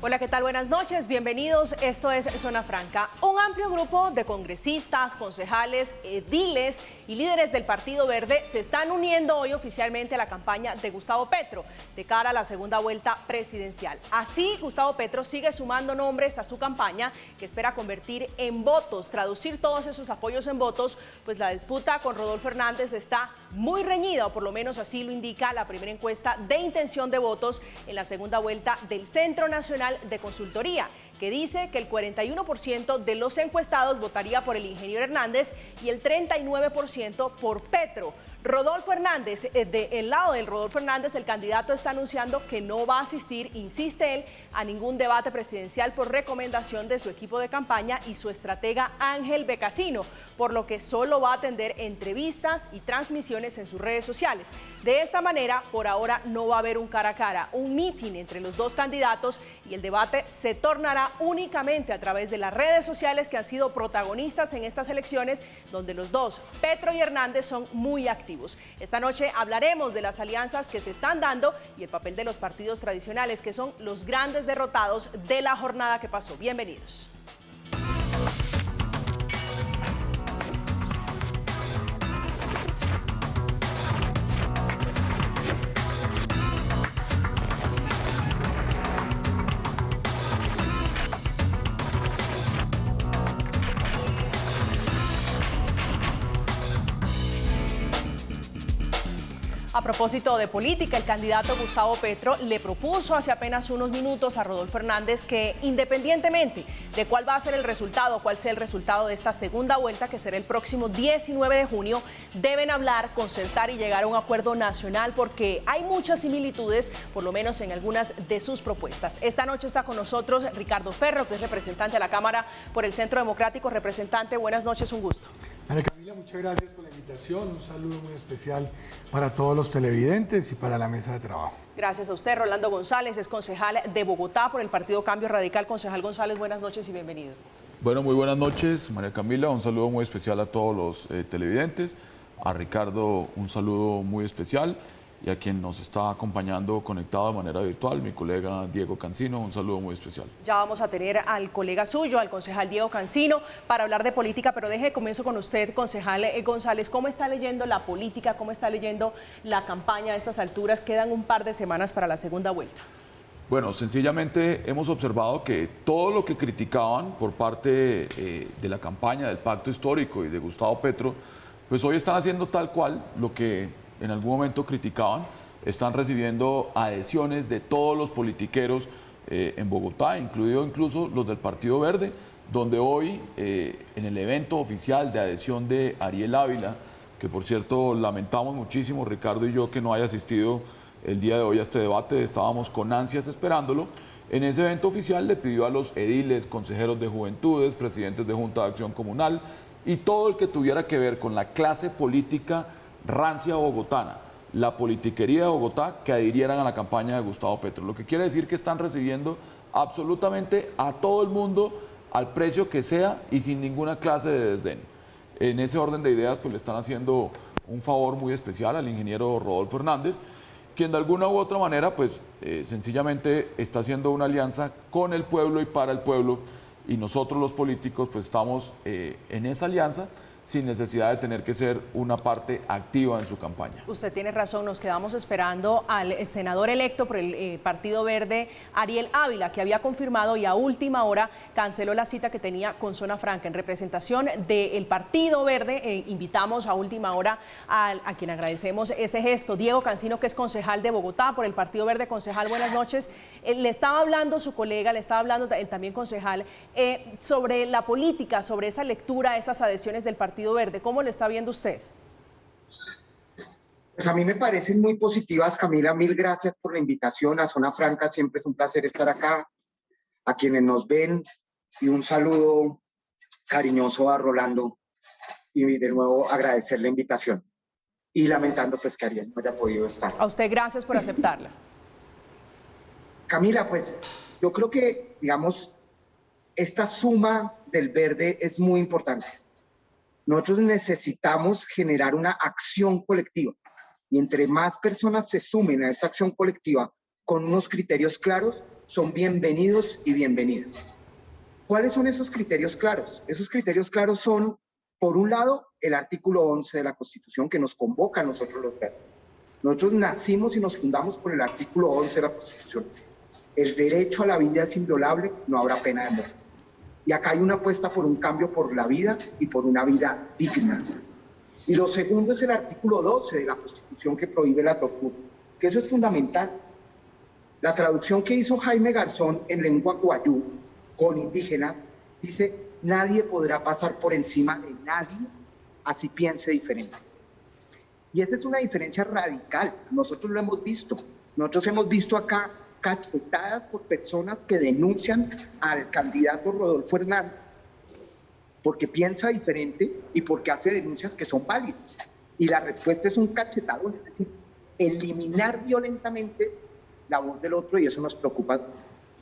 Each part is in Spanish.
Hola, ¿qué tal? Buenas noches, bienvenidos. Esto es Zona Franca. Un amplio grupo de congresistas, concejales, ediles y líderes del Partido Verde se están uniendo hoy oficialmente a la campaña de Gustavo Petro de cara a la segunda vuelta presidencial. Así, Gustavo Petro sigue sumando nombres a su campaña que espera convertir en votos, traducir todos esos apoyos en votos, pues la disputa con Rodolfo Hernández está muy reñida, o por lo menos así lo indica la primera encuesta de intención de votos en la segunda vuelta del Centro Nacional de Consultoría, que dice que el 41% de los encuestados votaría por el ingeniero Hernández y el 39% por Petro. Rodolfo Hernández, del lado del Rodolfo Hernández, el candidato está anunciando que no va a asistir, insiste él, a ningún debate presidencial por recomendación de su equipo de campaña y su estratega Ángel Becasino, por lo que solo va a atender entrevistas y transmisiones en sus redes sociales. De esta manera, por ahora no va a haber un cara a cara, un meeting entre los dos candidatos, y el debate se tornará únicamente a través de las redes sociales que han sido protagonistas en estas elecciones, donde los dos, Petro y Hernández, son muy activos. Esta noche hablaremos de las alianzas que se están dando y el papel de los partidos tradicionales, que son los grandes derrotados de la jornada que pasó. Bienvenidos. A propósito de política, el candidato Gustavo Petro le propuso hace apenas unos minutos a Rodolfo Hernández que, independientemente de cuál va a ser el resultado, cuál sea el resultado de esta segunda vuelta, que será el próximo 19 de junio, deben hablar, concertar y llegar a un acuerdo nacional, porque hay muchas similitudes, por lo menos en algunas de sus propuestas. Esta noche está con nosotros Ricardo Ferro, que es representante de la Cámara por el Centro Democrático. Representante, buenas noches, un gusto. María Camila, muchas gracias por la invitación. Un saludo muy especial para todos los televidentes y para la mesa de trabajo. Gracias a usted. Rolando González es concejal de Bogotá por el Partido Cambio Radical. Concejal González, buenas noches y bienvenido. Bueno, muy buenas noches, María Camila. Un saludo muy especial a todos los televidentes. A Ricardo, un saludo muy especial. Y a quien nos está acompañando conectado de manera virtual, mi colega Diego Cancino, un saludo muy especial. Ya vamos a tener al colega suyo, al concejal Diego Cancino, para hablar de política, pero comienzo con usted, concejal González. ¿Cómo está leyendo la política? ¿Cómo está leyendo la campaña a estas alturas? Quedan un par de semanas para la segunda vuelta. Bueno, sencillamente hemos observado que todo lo que criticaban por parte de la campaña del Pacto Histórico y de Gustavo Petro, pues hoy están haciendo tal cual lo que en algún momento criticaban. Están recibiendo adhesiones de todos los politiqueros en Bogotá, incluso los del Partido Verde, donde hoy en el evento oficial de adhesión de Ariel Ávila, que por cierto lamentamos muchísimo, Ricardo y yo, que no haya asistido el día de hoy a este debate, estábamos con ansias esperándolo. En ese evento oficial le pidió a los ediles, consejeros de juventudes, presidentes de Junta de Acción Comunal y todo el que tuviera que ver con la clase política rancia bogotana, la politiquería de Bogotá, que adhirieran a la campaña de Gustavo Petro. Lo que quiere decir que están recibiendo absolutamente a todo el mundo al precio que sea y sin ninguna clase de desdén. En ese orden de ideas, pues le están haciendo un favor muy especial al ingeniero Rodolfo Hernández, quien de alguna u otra manera, pues sencillamente está haciendo una alianza con el pueblo y para el pueblo, y nosotros los políticos pues estamos en esa alianza, sin necesidad de tener que ser una parte activa en su campaña. Usted tiene razón, nos quedamos esperando al senador electo por el Partido Verde, Ariel Ávila, que había confirmado y a última hora canceló la cita que tenía con Zona Franca. En representación del Partido Verde, invitamos a última hora a quien agradecemos ese gesto, Diego Cancino, que es concejal de Bogotá por el Partido Verde. Concejal, buenas noches. Le estaba hablando su colega, le estaba hablando el también concejal, sobre la política, sobre esa lectura, esas adhesiones del Partido Verde. ¿Cómo lo está viendo usted? Pues a mí me parecen muy positivas, Camila. Mil gracias por la invitación a Zona Franca. Siempre es un placer estar acá. A quienes nos ven, y un saludo cariñoso a Rolando. Y de nuevo agradecer la invitación. Y lamentando pues que Ariel no haya podido estar. A usted gracias por aceptarla. Camila, pues yo creo que, digamos, esta suma del verde es muy importante. Nosotros necesitamos generar una acción colectiva, y entre más personas se sumen a esta acción colectiva con unos criterios claros, son bienvenidos y bienvenidas. ¿Cuáles son esos criterios claros? Esos criterios claros son, por un lado, el artículo 11 de la Constitución que nos convoca a nosotros los verdes. Nosotros nacimos y nos fundamos por el artículo 11 de la Constitución. El derecho a la vida es inviolable, no habrá pena de muerte. Y acá hay una apuesta por un cambio por la vida y por una vida digna. Y lo segundo es el artículo 12 de la Constitución que prohíbe la tortura, que eso es fundamental. La traducción que hizo Jaime Garzón en lengua guayú con indígenas dice: nadie podrá pasar por encima de nadie así piense diferente. Y esa es una diferencia radical, nosotros lo hemos visto. Nosotros hemos visto acá cachetadas por personas que denuncian al candidato Rodolfo Hernández porque piensa diferente y porque hace denuncias que son válidas. Y la respuesta es un cachetadón, es decir, eliminar violentamente la voz del otro, y eso nos preocupa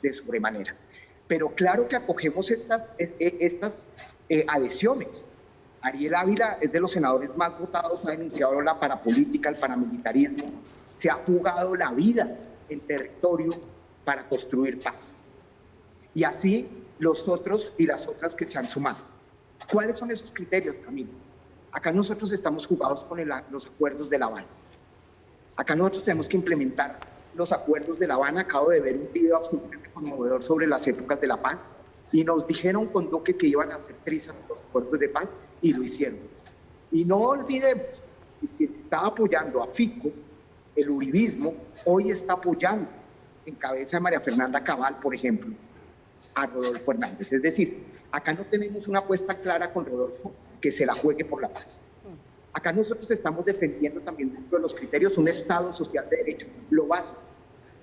de sobremanera. Pero claro que acogemos estas adhesiones. Ariel Ávila es de los senadores más votados, ha denunciado la parapolítica, el paramilitarismo, se ha jugado la vida en territorio para construir paz. Y así los otros y las otras que se han sumado. ¿Cuáles son esos criterios, Camilo? Acá nosotros estamos jugados con los acuerdos de La Habana. Acá nosotros tenemos que implementar los acuerdos de La Habana. Acabo de ver un video absolutamente conmovedor sobre las épocas de la paz y nos dijeron con Duque que iban a hacer trizas los acuerdos de paz y lo hicieron. Y no olvidemos que quien está apoyando a Fico, el uribismo, hoy está apoyando en cabeza de María Fernanda Cabal, por ejemplo, a Rodolfo Hernández. Es decir, acá no tenemos una apuesta clara con Rodolfo que se la juegue por la paz. Acá nosotros estamos defendiendo también dentro de los criterios un Estado social de derecho, lo básico.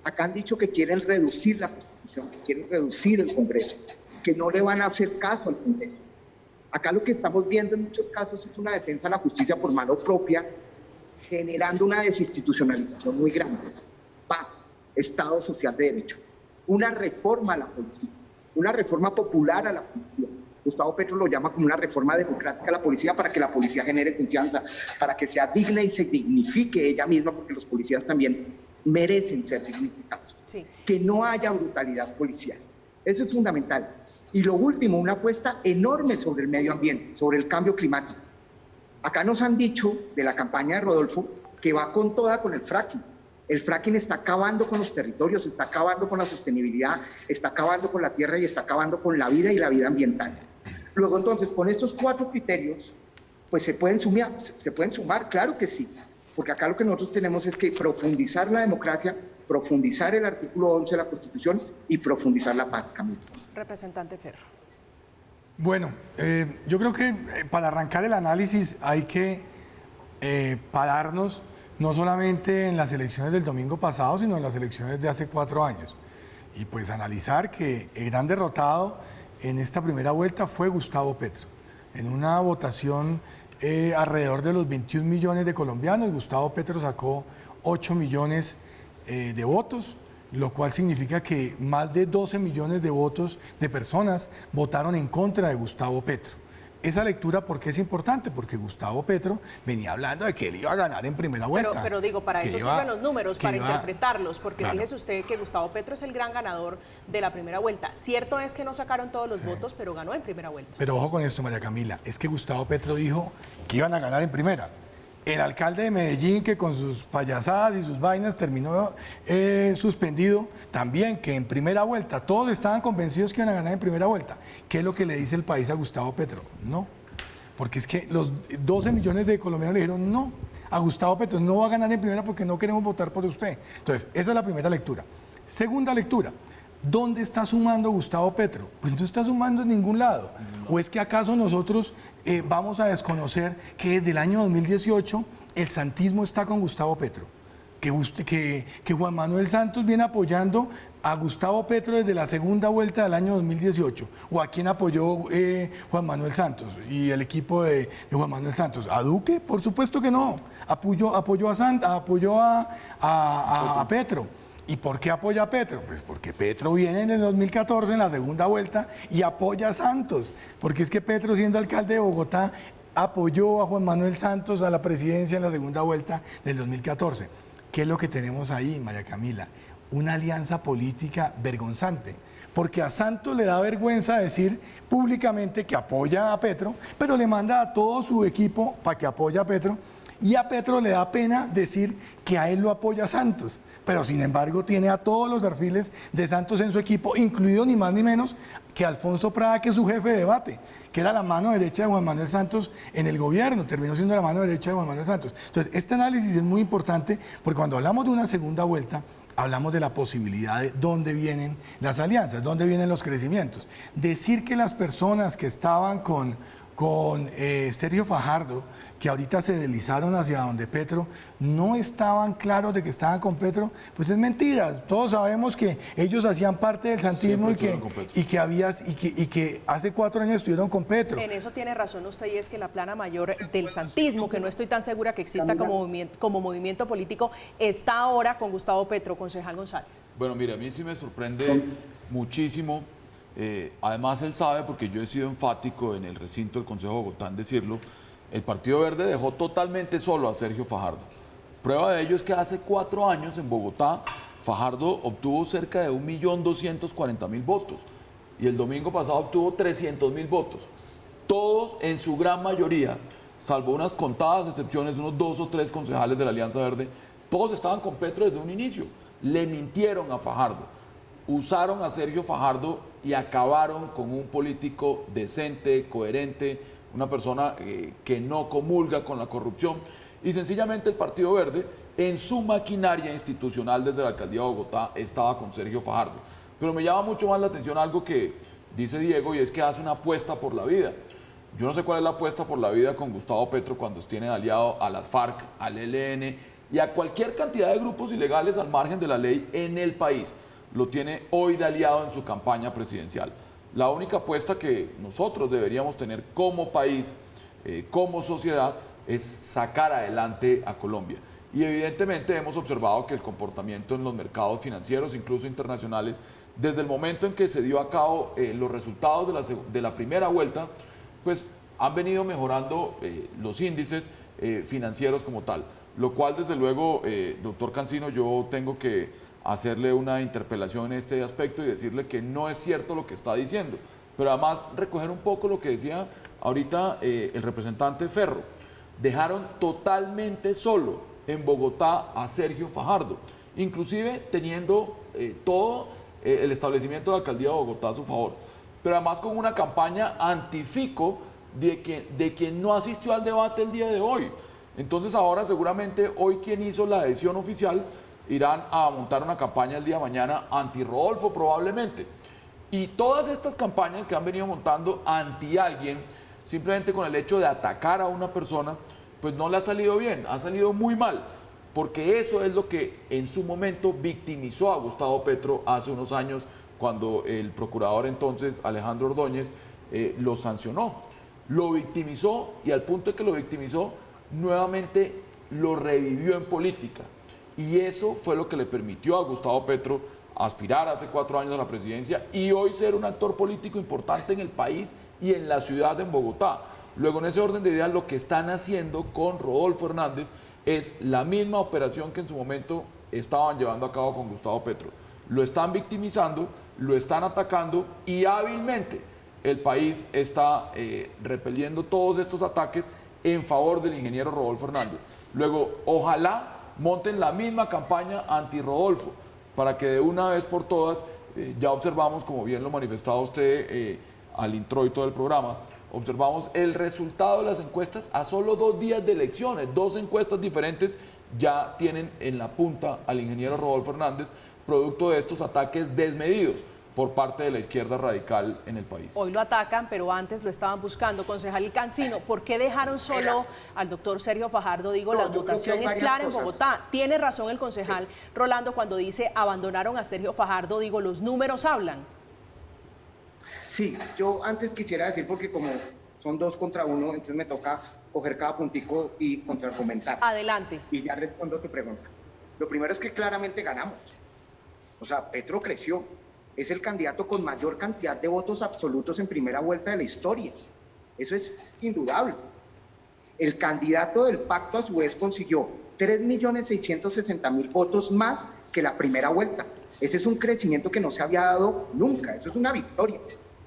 Acá han dicho que quieren reducir la Constitución, que quieren reducir el Congreso, que no le van a hacer caso al Congreso. Acá lo que estamos viendo en muchos casos es una defensa de la justicia por mano propia, generando una desinstitucionalización muy grande. Paz, Estado social de derecho, una reforma a la policía, una reforma popular a la policía. Gustavo Petro lo llama como una reforma democrática a la policía para que la policía genere confianza, para que sea digna y se dignifique ella misma, porque los policías también merecen ser dignificados. Sí. Que no haya brutalidad policial. Eso es fundamental. Y lo último, una apuesta enorme sobre el medio ambiente, sobre el cambio climático. Acá nos han dicho de la campaña de Rodolfo que va con toda con el fracking. El fracking está acabando con los territorios, está acabando con la sostenibilidad, está acabando con la tierra y está acabando con la vida y la vida ambiental. Luego, entonces, con estos 4 criterios, pues se pueden sumar, claro que sí, porque acá lo que nosotros tenemos es que profundizar la democracia, profundizar el artículo 11 de la Constitución y profundizar la paz, Camilo. Representante Ferro. Bueno, yo creo que para arrancar el análisis hay que pararnos no solamente en las elecciones del domingo pasado, sino en las elecciones de hace 4 años. Y pues analizar que el gran derrotado en esta primera vuelta fue Gustavo Petro. En una votación alrededor de los 21 millones de colombianos, Gustavo Petro sacó 8 millones de votos, lo cual significa que más de 12 millones de votos de personas votaron en contra de Gustavo Petro. Esa lectura, ¿por qué es importante? Porque Gustavo Petro venía hablando de que él iba a ganar en primera vuelta. Pero digo, para eso sirven los números, para interpretarlos, porque claro, fíjese usted que Gustavo Petro es el gran ganador de la primera vuelta. Cierto es que no sacaron todos los votos, pero ganó en primera vuelta. Pero ojo con esto, María Camila, es que Gustavo Petro dijo que iban a ganar en primera. El alcalde de Medellín, que con sus payasadas y sus vainas terminó suspendido, también que en primera vuelta, todos estaban convencidos que iban a ganar en primera vuelta. ¿Qué es lo que le dice el país a Gustavo Petro? No, porque es que los 12 millones de colombianos le dijeron no, a Gustavo Petro no va a ganar en primera porque no queremos votar por usted. Entonces, esa es la primera lectura. Segunda lectura. ¿Dónde está sumando Gustavo Petro? Pues no está sumando en ningún lado. ¿O es que acaso nosotros vamos a desconocer que desde el año 2018 el santismo está con Gustavo Petro? Que Juan Manuel Santos viene apoyando a Gustavo Petro desde la segunda vuelta del año 2018. ¿O a quién apoyó Juan Manuel Santos y el equipo de Juan Manuel Santos? ¿A Duque? Por supuesto que no. Apoyó a Petro. ¿Y por qué apoya a Petro? Pues porque Petro viene en el 2014 en la segunda vuelta y apoya a Santos. Porque es que Petro, siendo alcalde de Bogotá, apoyó a Juan Manuel Santos a la presidencia en la segunda vuelta del 2014. ¿Qué es lo que tenemos ahí, María Camila? una alianza política vergonzante. Porque a Santos le da vergüenza decir públicamente que apoya a Petro, pero le manda a todo su equipo para que apoye a Petro, y a Petro le da pena decir que a él lo apoya Santos. Pero sin embargo tiene a todos los alfiles de Santos en su equipo, incluido ni más ni menos que Alfonso Prada, que es su jefe de debate, que era la mano derecha de Juan Manuel Santos en el gobierno, terminó siendo la mano derecha de Juan Manuel Santos. Entonces, este análisis es muy importante porque cuando hablamos de una segunda vuelta, hablamos de la posibilidad de dónde vienen las alianzas, dónde vienen los crecimientos. Decir que las personas que estaban con Sergio Fajardo, que ahorita se deslizaron hacia donde Petro, no estaban claros de que estaban con Petro, pues es mentira. Todos sabemos que ellos hacían parte del santismo y que hace 4 años estuvieron con Petro. En eso tiene razón usted, y es que la plana mayor del santismo, que no estoy tan segura que exista como movimiento político, está ahora con Gustavo Petro, concejal González. Bueno, mira, a mí sí me sorprende muchísimo. Además, él sabe, porque yo he sido enfático en el recinto del Consejo de Bogotá en decirlo, el Partido Verde dejó totalmente solo a Sergio Fajardo. Prueba de ello es que hace 4 años en Bogotá, Fajardo obtuvo cerca de 1.240.000 votos y el domingo pasado obtuvo 300.000 votos. Todos, en su gran mayoría, salvo unas contadas excepciones, unos 2 o 3 concejales de la Alianza Verde, todos estaban con Petro desde un inicio. Le mintieron a Fajardo, usaron a Sergio Fajardo y acabaron con un político decente, coherente, una persona que no comulga con la corrupción, y sencillamente el Partido Verde en su maquinaria institucional desde la Alcaldía de Bogotá estaba con Sergio Fajardo. Pero me llama mucho más la atención algo que dice Diego, y es que hace una apuesta por la vida. Yo no sé cuál es la apuesta por la vida con Gustavo Petro cuando tiene aliado a las FARC, al ELN y a cualquier cantidad de grupos ilegales al margen de la ley en el país. Lo tiene hoy de aliado en su campaña presidencial. La única apuesta que nosotros deberíamos tener como país, como sociedad, es sacar adelante a Colombia. Y evidentemente hemos observado que el comportamiento en los mercados financieros, incluso internacionales, desde el momento en que se dio a cabo los resultados de la primera vuelta, pues han venido mejorando los índices financieros como tal. Lo cual, desde luego, doctor Cancino, yo tengo que hacerle una interpelación en este aspecto y decirle que no es cierto lo que está diciendo. Pero además recoger un poco lo que decía ahorita el representante Ferro. Dejaron totalmente solo en Bogotá a Sergio Fajardo, inclusive teniendo todo el establecimiento de la Alcaldía de Bogotá a su favor. Pero además con una campaña antifico de quien no asistió al debate el día de hoy. Entonces ahora seguramente hoy quien hizo la adhesión oficial irán a montar una campaña el día de mañana anti-Rodolfo probablemente. Y todas estas campañas que han venido montando anti alguien, simplemente con el hecho de atacar a una persona, pues no le ha salido bien, ha salido muy mal, porque eso es lo que en su momento victimizó a Gustavo Petro hace unos años, cuando el procurador entonces, Alejandro Ordóñez, lo sancionó. Lo victimizó, y al punto de que lo victimizó, nuevamente lo revivió en política. Y eso fue lo que le permitió a Gustavo Petro aspirar hace 4 años a la presidencia y hoy ser un actor político importante en el país y en la ciudad de Bogotá. Luego, en ese orden de ideas, lo que están haciendo con Rodolfo Hernández es la misma operación que en su momento estaban llevando a cabo con Gustavo Petro. Lo están victimizando, lo están atacando y hábilmente el país está repeliendo todos estos ataques en favor del ingeniero Rodolfo Hernández. Luego, ojalá monten la misma campaña anti-Rodolfo, para que de una vez por todas, ya observamos, como bien lo manifestaba usted al introito del programa, observamos el resultado de las encuestas a solo 2 días de elecciones. 2 encuestas diferentes ya tienen en la punta al ingeniero Rodolfo Hernández, producto de estos ataques desmedidos por parte de la izquierda radical en el país. Hoy lo atacan, pero antes lo estaban buscando. Concejal Cancino, ¿por qué dejaron solo al doctor Sergio Fajardo? Digo, la votación es clara en Bogotá. Tiene razón el concejal Rolando cuando dice abandonaron a Sergio Fajardo. Digo, los números hablan. Sí, yo antes quisiera decir, porque como son 2 contra 1, entonces me toca coger cada puntico y contraargumentar. Adelante. Y ya respondo tu pregunta. Lo primero es que claramente ganamos. O sea, Petro creció. Es el candidato con mayor cantidad de votos absolutos en primera vuelta de la historia. Eso es indudable. El candidato del pacto, a su vez, consiguió 3.660.000 votos más que la primera vuelta. Ese es un crecimiento que no se había dado nunca, eso es una victoria.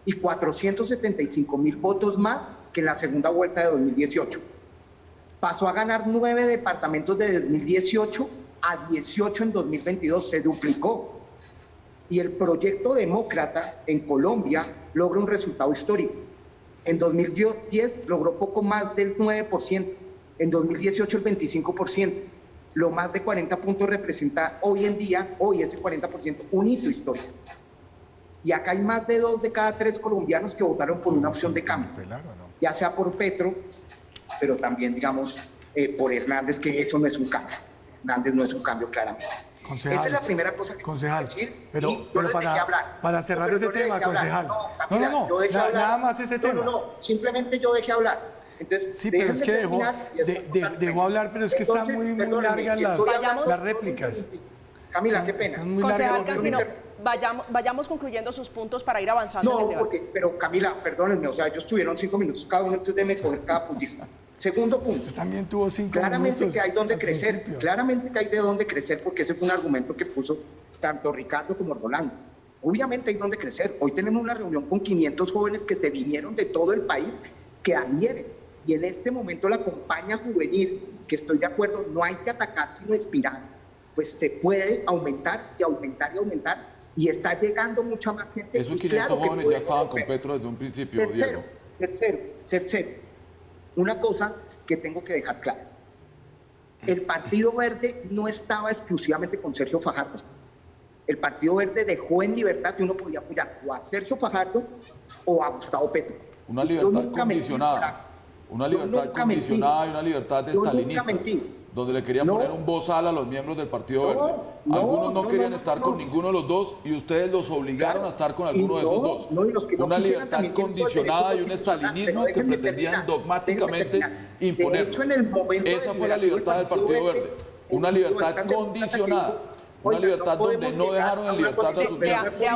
Y 475.000 votos más que en la segunda vuelta de 2018. Pasó a ganar 9 departamentos de 2018 a 18 en 2022, se duplicó. Y el proyecto demócrata en Colombia logra un resultado histórico. En 2010 logró poco más del 9%, en 2018 el 25%. Lo más de 40 puntos representa hoy en día, hoy ese 40%, un hito histórico. Y acá hay más de 2 de cada 3 colombianos que votaron por una opción de cambio, ya sea por Petro, pero también, digamos, por Hernández, que eso no es un cambio. Hernández no es un cambio, claramente. Concejal, esa es la primera cosa que quiero decir. Pero para cerrar ese tema, concejal. No, nada más ese tema. Simplemente yo dejé hablar. Entonces, sí, pero es que dejó hablar, pero es que están muy largas las réplicas. Camila, qué pena. Concejal Cancino, vayamos concluyendo sus puntos para ir avanzando en el debate. Pero Camila, perdónenme, o sea, ellos tuvieron 5 minutos cada uno, entonces déjenme coger cada puntito. Segundo punto. Usted también tuvo 5 minutos. Claramente que hay donde crecer, claramente que hay de dónde crecer, porque ese fue un argumento que puso tanto Ricardo como Rolando. Obviamente hay donde crecer. Hoy tenemos una reunión con 500 jóvenes que se vinieron de todo el país, que adhieren. Y en este momento la campaña juvenil, que estoy de acuerdo, no hay que atacar sino espiral, pues se puede aumentar y aumentar y aumentar, y está llegando mucha más gente. Esos 500 jóvenes ya estaban con Petro desde un principio, Diego. Tercero, una cosa que tengo que dejar clara. El Partido Verde no estaba exclusivamente con Sergio Fajardo. El Partido Verde dejó en libertad que uno podía apoyar o a Sergio Fajardo o a Gustavo Petro. Una libertad condicionada. Una libertad condicionada y una libertad estalinista, donde le querían poner un bozal a los miembros del Partido Verde. Algunos no querían estar con ninguno de los dos y ustedes los obligaron a estar con alguno de esos dos. Una libertad condicionada y un estalinismo que pretendían dogmáticamente imponer. Esa fue la libertad del Partido Verde. Una libertad condicionada. Una libertad donde no dejaron en libertad a sus miembros. De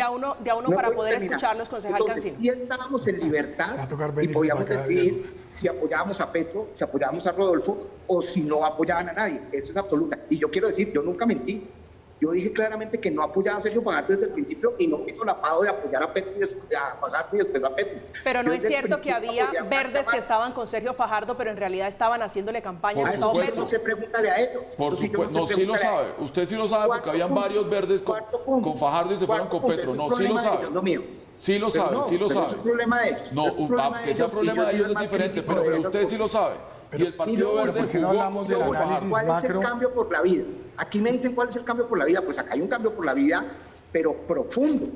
a uno para poder escucharlos, concejal Cancino. Si estábamos en libertad y podíamos decidir si apoyábamos a Petro, si apoyábamos a Rodolfo o si no apoyaban a nadie. Eso es absoluta. Y yo quiero decir, yo nunca mentí. Yo dije claramente que no apoyaba a Sergio Fajardo desde el principio y no hizo la pago de apoyar a Petro y a Fajardo y después a Petro. Pero no es cierto que había verdes que estaban con Sergio Fajardo, pero en realidad estaban haciéndole campaña a Gustavo Petro. No se pregúntale a ellos. Por supuesto, no, sí lo sabe. Usted sí lo sabe porque habían varios verdes con Fajardo y se fueron con Petro. No, sí lo sabe. Sí lo sabe, sí lo sabe. Es un problema de ellos. No, que sea problema de ellos es diferente, pero usted sí lo sabe. Y el Partido Verde jugó. ¿Cuál es el cambio por la vida? Aquí me dicen cuál es el cambio por la vida. Pues acá hay un cambio por la vida, pero profundo,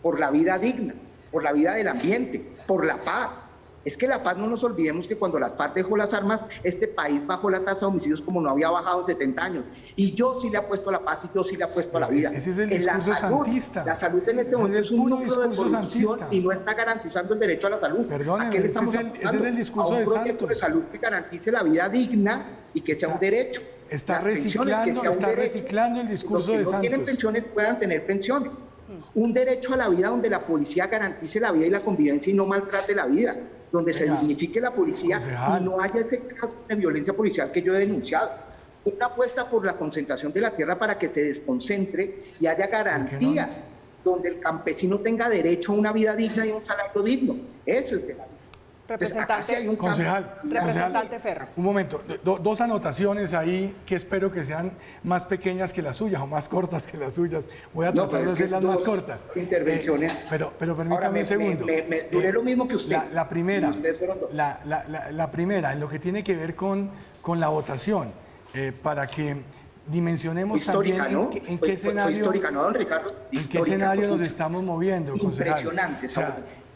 por la vida digna, por la vida del ambiente, por la paz. Es que la paz, no nos olvidemos que cuando las FARC dejó las armas, este país bajó la tasa de homicidios como no había bajado en 70 años. Y yo sí le apuesto a la paz y yo sí le apuesto a la vida. Ese es el discurso santista. La salud en este momento es un núcleo de corrupción y no está garantizando el derecho a la salud. Perdónenme, ese es el discurso de proyecto de salud que garantice la vida digna y que sea un derecho. Está reciclando el discurso de Santos. Los que no tienen pensiones puedan tener pensiones. Un derecho a la vida donde la policía garantice la vida y la convivencia y no maltrate la vida, donde se dignifique la policía y no haya ese caso de violencia policial que yo he denunciado. Una apuesta por la concentración de la tierra para que se desconcentre y haya garantías donde el campesino tenga derecho a una vida digna y un salario digno. Eso es de la vida. Representante Ferro. Un momento, dos anotaciones ahí que espero que sean más pequeñas que las suyas o más cortas que las suyas. Voy a tratar de hacerlas más cortas. Intervenciones. Pero permítame un segundo. Me duré lo mismo que usted. La primera, la primera, en lo que tiene que ver con la votación, para que dimensionemos histórica, también ¿no? en qué escenario, histórica, ¿no, don Ricardo? ¿En qué escenario nos estamos moviendo? Impresionante,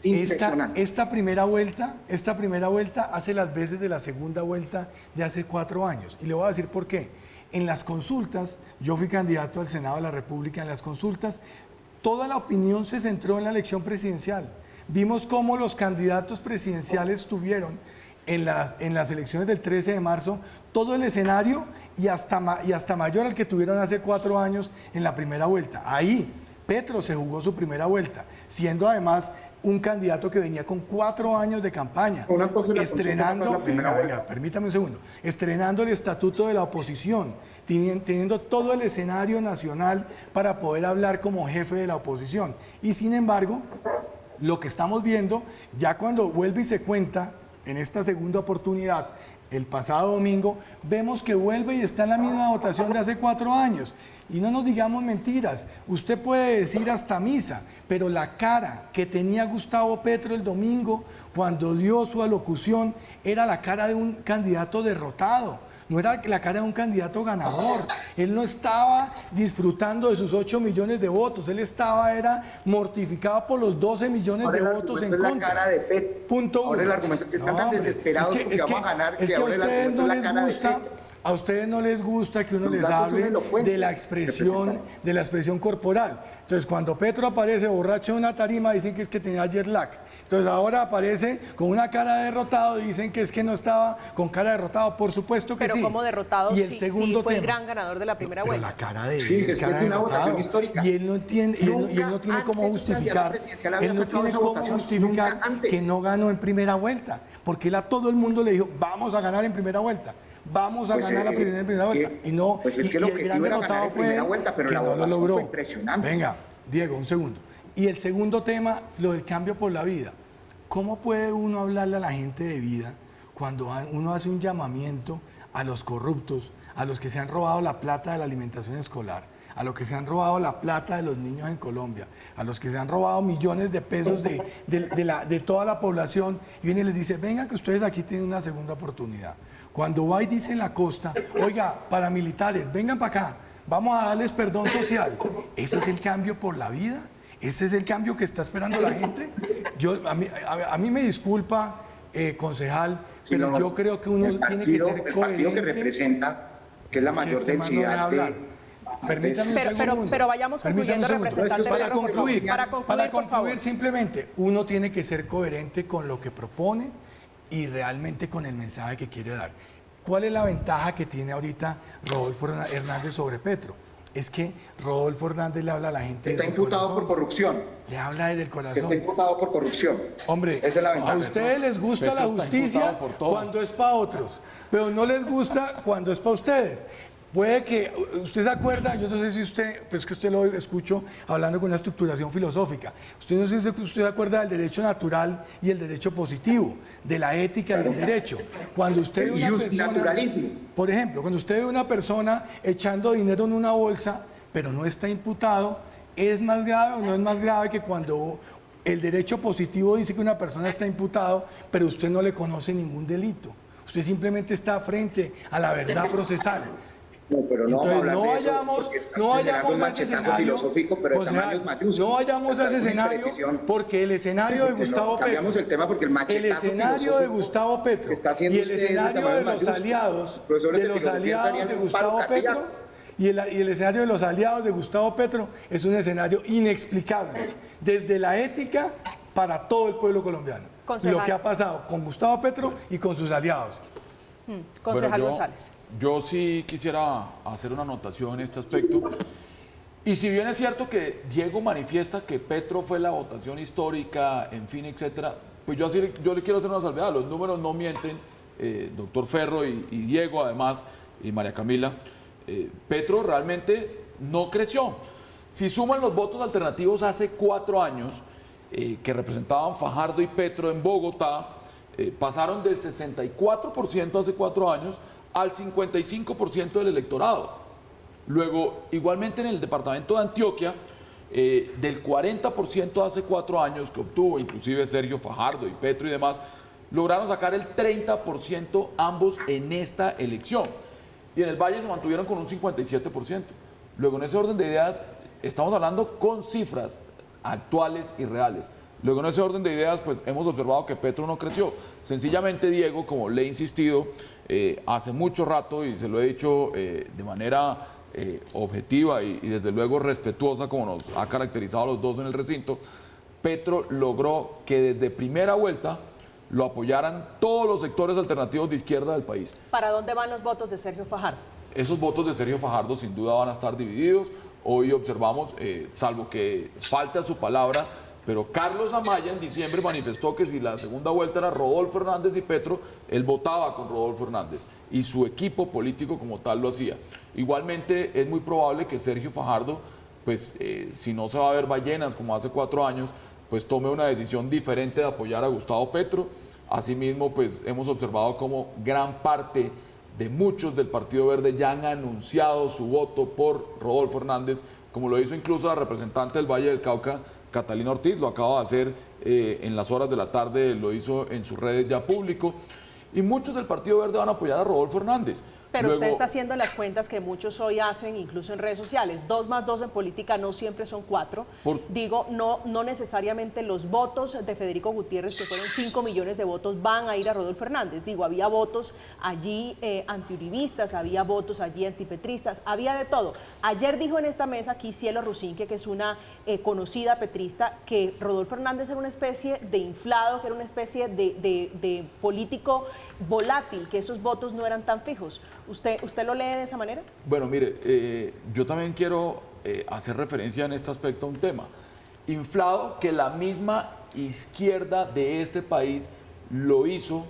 impresionante. Esta primera vuelta hace las veces de la segunda vuelta de hace 4 años. Y le voy a decir por qué. En las consultas, yo fui candidato al Senado de la República, en las consultas, toda la opinión se centró en la elección presidencial. Vimos cómo los candidatos presidenciales tuvieron en las elecciones del 13 de marzo todo el escenario y hasta mayor al que tuvieron hace 4 años en la primera vuelta. Ahí Petro se jugó su primera vuelta, siendo además un candidato que venía con 4 años de campaña, estrenando, permítame un segundo, estrenando el estatuto de la oposición, teniendo todo el escenario nacional para poder hablar como jefe de la oposición. Y sin embargo, lo que estamos viendo, ya cuando vuelve y se cuenta en esta segunda oportunidad, el pasado domingo, vemos que vuelve y está en la misma votación de hace 4 años. Y no nos digamos mentiras, usted puede decir hasta misa, pero la cara que tenía Gustavo Petro el domingo cuando dio su alocución era la cara de un candidato derrotado, no era la cara de un candidato ganador. Él no estaba disfrutando de sus 8 millones de votos, él era mortificado por los 12 millones de votos en contra. La cara de Petro. Punto uno. Ahora el argumento es que están tan desesperados porque vamos a ganar, que ahora el argumento es la cara de Petro. A ustedes no les gusta que uno les hable de la expresión corporal. Entonces, cuando Petro aparece borracho en una tarima, dicen que es que tenía jet lag. Entonces, ahora aparece con una cara de derrotado, dicen que es que no estaba con cara de derrotado. Por supuesto que sí. Pero como derrotado, y el sí, segundo fue el tema, gran ganador de la primera vuelta. la cara de él, sí, es que es una votación histórica. Y él no entiende, y él no tiene cómo justificar, que no ganó en primera vuelta, porque él a todo el mundo le dijo, vamos a ganar en primera vuelta. Vamos a ganar la primera vuelta. Y no, pues es que lo que iba a ganar en primera vuelta, pero la votación fue impresionante. Venga, Diego, un segundo. Y el segundo tema, lo del cambio por la vida. ¿Cómo puede uno hablarle a la gente de vida cuando uno hace un llamamiento a los corruptos, a los que se han robado la plata de la alimentación escolar, a los que se han robado la plata de los niños en Colombia, a los que se han robado millones de pesos de toda la población, y viene y les dice, vengan que ustedes aquí tienen una segunda oportunidad? Cuando va y dice en la costa, oiga, paramilitares, vengan para acá, vamos a darles perdón social. ¿Ese es el cambio por la vida? ¿Ese es el cambio que está esperando la gente? A mí me disculpa, concejal, sí, pero yo creo que uno tiene que ser coherente. El partido que representa, que es la mayor densidad pero vayamos concluyendo, representante. Para concluir, simplemente, uno tiene que ser coherente con lo que propone y realmente con el mensaje que quiere dar. ¿Cuál es la ventaja que tiene ahorita Rodolfo Hernández sobre Petro? Es que Rodolfo Hernández le habla a la gente. Está imputado por corrupción. Le habla desde el corazón. Está imputado por corrupción. Hombre, esa es la ventaja. A ustedes les gusta la justicia cuando es para otros, pero no les gusta cuando es para ustedes. Puede que, usted se acuerda, yo no sé si usted, pues que usted lo escucho hablando con una estructuración filosófica, usted no sé si usted se acuerda del derecho natural y el derecho positivo, de la ética y el derecho. Cuando usted ve una persona, por ejemplo, cuando usted ve una persona echando dinero en una bolsa, pero no está imputado, ¿es más grave o no es más grave que cuando el derecho positivo dice que una persona está imputado, pero usted no le conoce ningún delito? Usted simplemente está frente a la verdad procesal. No, pero no entonces, vamos a hablar de eso, no vayamos a ese escenario filosófico, pero de tamaños mayúsculos. No vayamos a ese escenario, porque el escenario de Gustavo Petro, cambiamos el tema porque el machetazo de Gustavo Petro y el escenario de los aliados de Gustavo Petro y el escenario de los aliados de Gustavo Petro es un escenario inexplicable desde la ética para todo el pueblo colombiano. Lo que ha pasado con Gustavo Petro y con sus aliados. Concejal González. Yo sí quisiera hacer una anotación en este aspecto. Y si bien es cierto que Diego manifiesta que Petro fue la votación histórica, en fin, etcétera, pues yo le quiero hacer una salvedad. Los números no mienten, doctor Ferro y Diego, además, y María Camila. Petro realmente no creció. Si suman los votos alternativos hace 4 años, que representaban Fajardo y Petro en Bogotá, pasaron del 64% hace 4 años al 55% del electorado. Luego, igualmente en el departamento de Antioquia, del 40% hace 4 años que obtuvo inclusive Sergio Fajardo y Petro y demás, lograron sacar el 30% ambos en esta elección. Y en el Valle se mantuvieron con un 57%. Luego, en ese orden de ideas, estamos hablando con cifras actuales y reales. Luego, en ese orden de ideas, pues hemos observado que Petro no creció. Sencillamente, Diego, como le he insistido hace mucho rato y se lo he dicho de manera objetiva y desde luego respetuosa, como nos ha caracterizado a los dos en el recinto, Petro logró que desde primera vuelta lo apoyaran todos los sectores alternativos de izquierda del país. ¿Para dónde van los votos de Sergio Fajardo? Esos votos de Sergio Fajardo sin duda van a estar divididos. Hoy observamos, salvo que falte a su palabra, Pero Carlos Amaya en diciembre manifestó que si la segunda vuelta era Rodolfo Hernández y Petro, él votaba con Rodolfo Hernández y su equipo político como tal lo hacía. Igualmente es muy probable que Sergio Fajardo, pues si no se va a ver ballenas como hace 4 años, pues tome una decisión diferente de apoyar a Gustavo Petro. Asimismo, pues hemos observado como gran parte de muchos del Partido Verde ya han anunciado su voto por Rodolfo Hernández, como lo hizo incluso la representante del Valle del Cauca, Catalina Ortiz, lo acaba de hacer en las horas de la tarde, lo hizo en sus redes ya público. Y muchos del Partido Verde van a apoyar a Rodolfo Hernández. Pero usted está haciendo las cuentas que muchos hoy hacen, incluso en redes sociales. 2 más 2 en política no siempre son 4. Digo, no necesariamente los votos de Federico Gutiérrez, que fueron 5 millones de votos, van a ir a Rodolfo Hernández. Digo, había votos allí antiuribistas, había votos allí antipetristas, había de todo. Ayer dijo en esta mesa aquí Cielo Rusinque, que es una conocida petrista, que Rodolfo Hernández era una especie de inflado, que era una especie de político volátil, que esos votos no eran tan fijos. ¿Usted lo lee de esa manera? Bueno, mire, yo también quiero hacer referencia en este aspecto a un tema. Inflado que la misma izquierda de este país lo hizo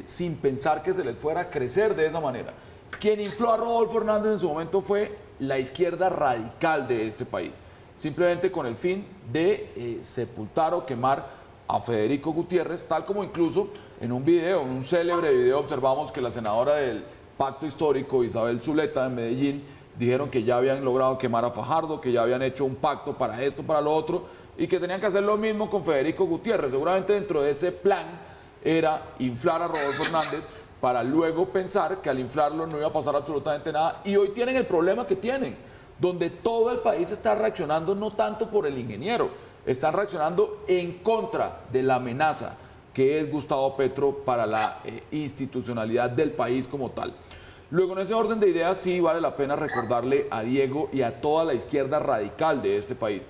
sin pensar que se les fuera a crecer de esa manera. Quien infló a Rodolfo Hernández en su momento fue la izquierda radical de este país, simplemente con el fin de sepultar o quemar a Federico Gutiérrez, tal como incluso en un video, en un célebre video, observamos que la senadora del Pacto Histórico, Isabel Zuleta, de Medellín, dijeron que ya habían logrado quemar a Fajardo, que ya habían hecho un pacto para esto, para lo otro, y que tenían que hacer lo mismo con Federico Gutiérrez. Seguramente dentro de ese plan era inflar a Rodolfo Hernández para luego pensar que al inflarlo no iba a pasar absolutamente nada. Y hoy tienen el problema que tienen, donde todo el país está reaccionando no tanto por el ingeniero, están reaccionando en contra de la amenaza que es Gustavo Petro para la institucionalidad del país como tal. Luego, en ese orden de ideas, sí vale la pena recordarle a Diego y a toda la izquierda radical de este país.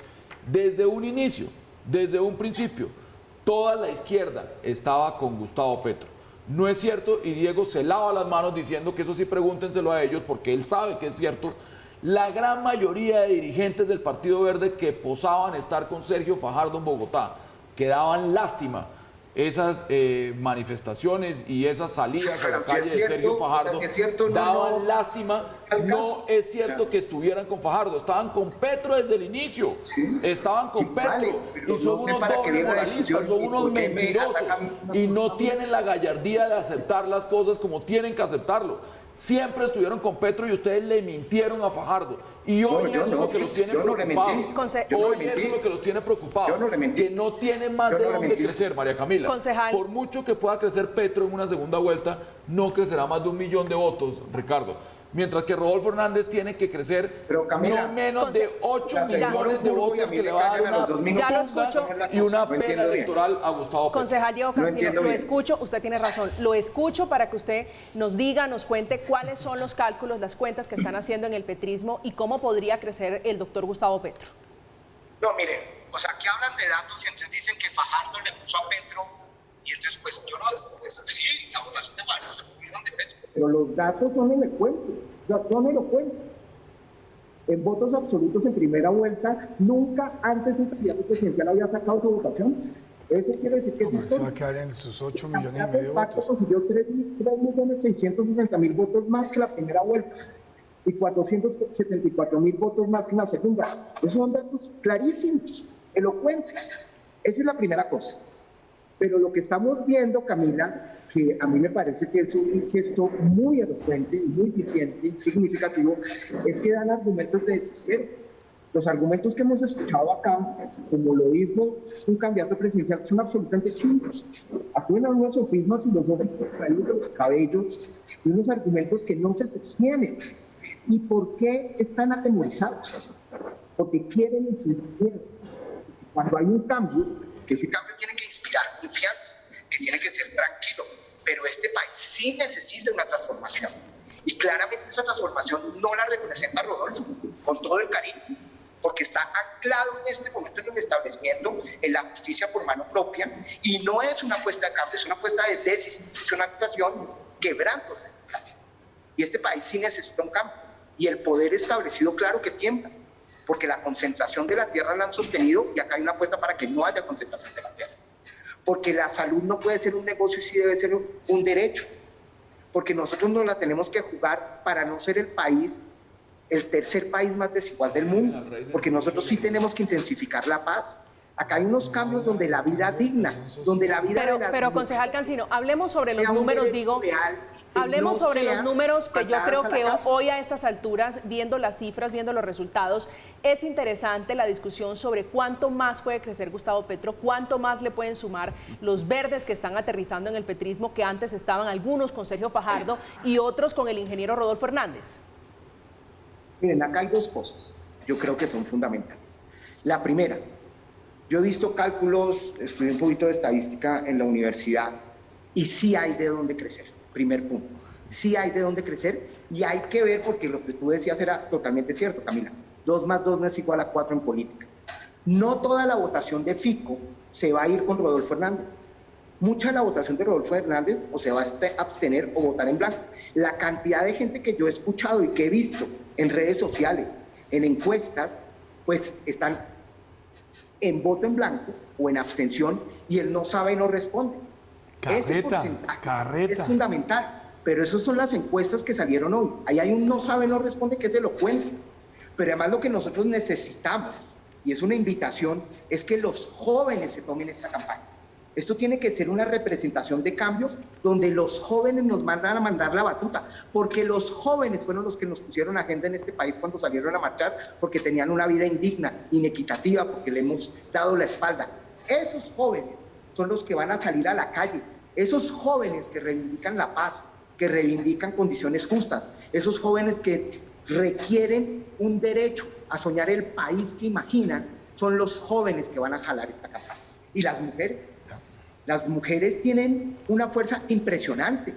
Desde un inicio, desde un principio, toda la izquierda estaba con Gustavo Petro. No es cierto, y Diego se lava las manos diciendo que eso sí pregúntenselo a ellos, porque él sabe que es cierto. La gran mayoría de dirigentes del Partido Verde que posaban estar con Sergio Fajardo en Bogotá, que daban lástima esas manifestaciones y esas salidas a la calle de Sergio Fajardo, daban lástima. No es cierto que estuvieran con Fajardo, estaban con Petro desde el inicio, estaban con Petro, y son unos dobles moralistas, son unos mentirosos y no tienen la gallardía de aceptar las cosas como tienen que aceptarlo. Siempre estuvieron con Petro y ustedes le mintieron a Fajardo. Y hoy eso es lo que los tiene preocupados. Hoy eso es lo que los tiene preocupados. Que no tiene más de dónde crecer, María Camila. Concejal. Por mucho que pueda crecer Petro en una segunda vuelta, no crecerá más de 1 millón de votos, Ricardo. Mientras que Rodolfo Hernández tiene que crecer no menos de 8 millones de votos, que le va a dar una tumba y una pena electoral a Gustavo Petro. Concejal Diego Cancino, lo escucho, usted tiene razón, lo escucho para que usted nos diga, nos cuente cuáles son los cálculos, las cuentas que están haciendo en el petrismo y cómo podría crecer el doctor Gustavo Petro. No, mire, o sea, aquí hablan de datos y entonces dicen que Fajardo le puso a Petro y entonces pues yo no, pues sí, la votación de Fajardo se pusieron de Petro. Pero los datos son elocuentes, En votos absolutos en primera vuelta, nunca antes un candidato presidencial había sacado su votación. Eso quiere decir que se va a quedar en sus 8 millones y medio de votos. El pacto votos. consiguió 3.660.000 votos más que la primera vuelta y 474.000 votos más que la segunda. Esos son datos clarísimos, elocuentes. Esa es la primera cosa. Pero lo que estamos viendo, Camila, que a mí me parece que es un gesto muy elocuente, muy eficiente, significativo, es que dan argumentos de desespero. Los argumentos que hemos escuchado acá, como lo dijo un candidato presidencial, son absolutamente chingos. Acuden unos sofismas filosóficos traídos de los cabellos y unos argumentos que no se sostienen. ¿Y por qué están atemorizados? Porque quieren incidir. Cuando hay un cambio, que ese cambio tiene que inspirar confianza, que tiene que ser tranquilo, pero este país sí necesita una transformación. Y claramente esa transformación no la representa Rodolfo, con todo el cariño, porque está anclado en este momento en el establecimiento, en la justicia por mano propia, y no es una apuesta de cambio, es una apuesta de desinstitucionalización, quebrando la democracia. Y este país sí necesita un cambio, y el poder establecido claro que tiembla, porque la concentración de la tierra la han sostenido y acá hay una apuesta para que no haya concentración de la tierra. Porque la salud no puede ser un negocio y sí debe ser un derecho. Porque nosotros nos la tenemos que jugar para no ser el tercer país más desigual del mundo. Porque nosotros sí tenemos que intensificar la paz. Acá hay unos cambios donde la vida digna, donde la vida de las Pero concejal Cancino, hablemos sobre los sea un números, derecho real, que hablemos no sobre los sea números que yo creo mandadas a la que casa. hoy a estas alturas, viendo las cifras, viendo los resultados, es interesante la discusión sobre cuánto más puede crecer Gustavo Petro, cuánto más le pueden sumar los verdes que están aterrizando en el petrismo, que antes estaban algunos con Sergio Fajardo y otros con el ingeniero Rodolfo Hernández. Miren, acá hay dos cosas, yo creo que son fundamentales. La primera, yo he visto cálculos, estudié un poquito de estadística en la universidad y sí hay de dónde crecer, primer punto. Sí hay de dónde crecer y hay que ver, porque lo que tú decías era totalmente cierto, Camila. 2 más 2 no es igual a 4 en política. No toda la votación de Fico se va a ir con Rodolfo Hernández. Mucha de la votación de Rodolfo Hernández o se va a abstener o votar en blanco. La cantidad de gente que yo he escuchado y que he visto en redes sociales, en encuestas, pues están en voto en blanco o en abstención y él no sabe y no responde. Ese porcentaje es fundamental, pero esas son las encuestas que salieron hoy. Ahí hay un no sabe, no responde que es elocuente. Pero además lo que nosotros necesitamos, y es una invitación, es que los jóvenes se tomen esta campaña. Esto tiene que ser una representación de cambio donde los jóvenes nos mandan a mandar la batuta, porque los jóvenes fueron los que nos pusieron agenda en este país cuando salieron a marchar, porque tenían una vida indigna, inequitativa, porque le hemos dado la espalda. Esos jóvenes son los que van a salir a la calle, esos jóvenes que reivindican la paz, que reivindican condiciones justas, esos jóvenes que requieren un derecho a soñar el país que imaginan, son los jóvenes que van a jalar esta campaña. Y las mujeres tienen una fuerza impresionante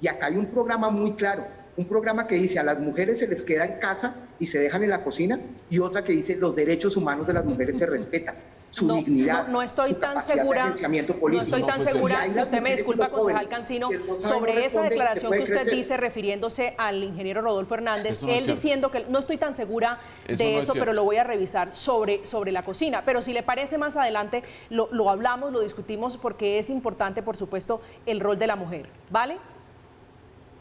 y acá hay un programa muy claro, un programa que dice a las mujeres se les queda en casa y se dejan en la cocina y otra que dice los derechos humanos de las mujeres se respetan, su dignidad, no estoy su tan capacidad segura, de agenciamiento político. No estoy tan segura, si usted me disculpa, concejal jóvenes, Cancino, que no saben, sobre no esa responden, declaración que que usted puede dice refiriéndose al ingeniero Rodolfo Hernández, Eso no es él cierto. diciendo que no estoy tan segura Eso de no es eso, pero cierto. lo voy a revisar sobre la cocina. Pero si le parece más adelante, lo hablamos, lo discutimos, porque es importante, por supuesto, el rol de la mujer, ¿vale?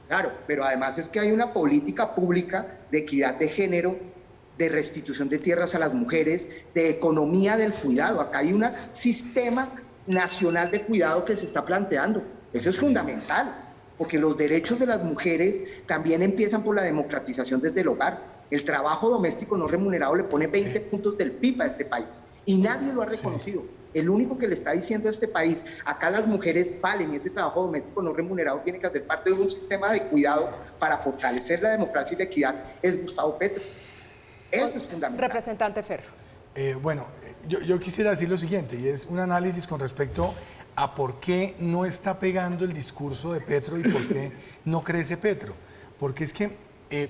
Claro, pero además es que hay una política pública de equidad de género, de restitución de tierras a las mujeres, de economía del cuidado. Acá hay un sistema nacional de cuidado que se está planteando. Eso es fundamental, porque los derechos de las mujeres también empiezan por la democratización desde el hogar. El trabajo doméstico no remunerado le pone 20 puntos del PIB a este país y nadie lo ha reconocido. El único que le está diciendo a este país, acá las mujeres valen y ese trabajo doméstico no remunerado tiene que hacer parte de un sistema de cuidado para fortalecer la democracia y la equidad, es Gustavo Petro. Eso es fundamental. Representante Ferro. Yo quisiera decir lo siguiente, y es un análisis con respecto a por qué no está pegando el discurso de Petro y por qué no crece Petro. Porque es que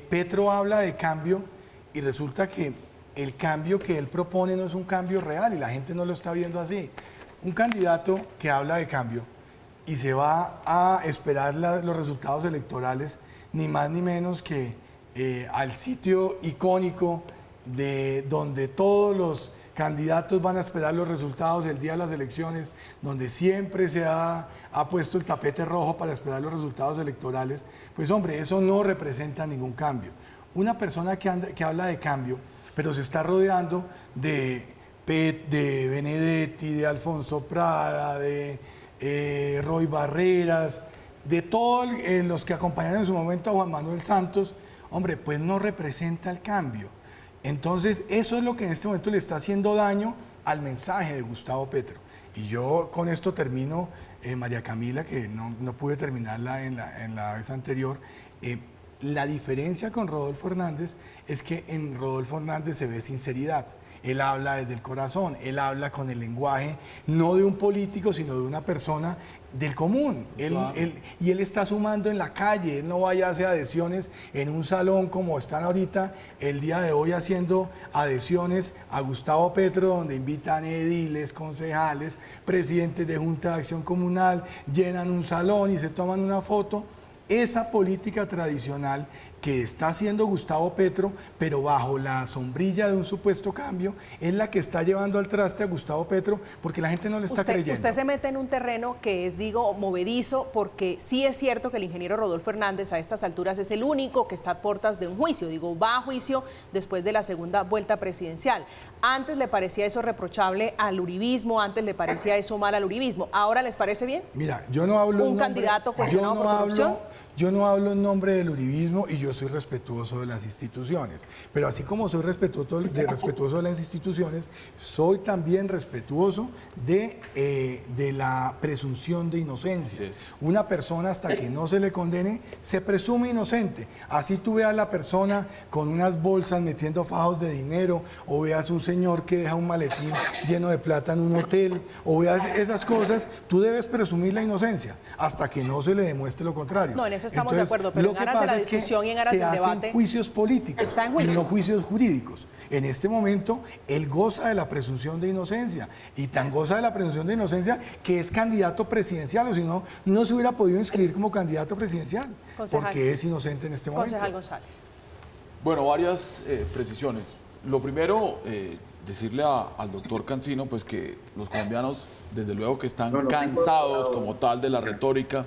Petro habla de cambio y resulta que el cambio que él propone no es un cambio real y la gente no lo está viendo así. Un candidato que habla de cambio y se va a esperar los resultados electorales, ni más ni menos que al sitio icónico de donde todos los candidatos van a esperar los resultados el día de las elecciones, donde siempre se ha puesto el tapete rojo para esperar los resultados electorales, pues hombre, eso no representa ningún cambio. Una persona que habla de cambio, pero se está rodeando de Benedetti, de Alfonso Prada, de Roy Barreras, de todos los que acompañaron en su momento a Juan Manuel Santos, hombre, pues no representa el cambio. Entonces, eso es lo que en este momento le está haciendo daño al mensaje de Gustavo Petro. Y yo con esto termino, María Camila, que no pude terminarla en la vez anterior. La diferencia con Rodolfo Hernández es que en Rodolfo Hernández se ve sinceridad. Él habla desde el corazón, él habla con el lenguaje, no de un político, sino de una persona del común. Y él está sumando en la calle, él no vaya a hacer adhesiones en un salón como están ahorita el día de hoy haciendo adhesiones a Gustavo Petro, donde invitan ediles, concejales, presidentes de Junta de Acción Comunal, llenan un salón y se toman una foto. Esa política tradicional que está haciendo Gustavo Petro, pero bajo la sombrilla de un supuesto cambio, es la que está llevando al traste a Gustavo Petro, porque la gente no le está creyendo. Usted se mete en un terreno que es, digo, movedizo, porque sí es cierto que el ingeniero Rodolfo Hernández a estas alturas es el único que está a puertas de un juicio, digo, va a juicio después de la segunda vuelta presidencial. Antes le parecía eso reprochable al uribismo, antes le parecía eso mal al uribismo. ¿Ahora les parece bien? Mira, yo no hablo ¿Un candidato cuestionado por corrupción? Yo no hablo en nombre del uribismo y yo soy respetuoso de las instituciones. Pero así como soy respetuoso de las instituciones, soy también respetuoso de la presunción de inocencia. Una persona hasta que no se le condene, se presume inocente. Así tú veas a la persona con unas bolsas metiendo fajos de dinero, o veas un señor que deja un maletín lleno de plata en un hotel, o veas esas cosas, tú debes presumir la inocencia hasta que no se le demuestre lo contrario. No, en eso estamos de acuerdo, pero en aras de la discusión y en aras del debate, se hacen juicios políticos está en juicio y no juicios jurídicos. En este momento, él goza de la presunción de inocencia, y tan goza de la presunción de inocencia que es candidato presidencial, o si no, no se hubiera podido inscribir como candidato presidencial, porque es inocente en este momento. Concejal González. Bueno, varias precisiones. Lo primero, decirle al doctor Cancino, pues que los colombianos, desde luego que están cansados como tal de la retórica,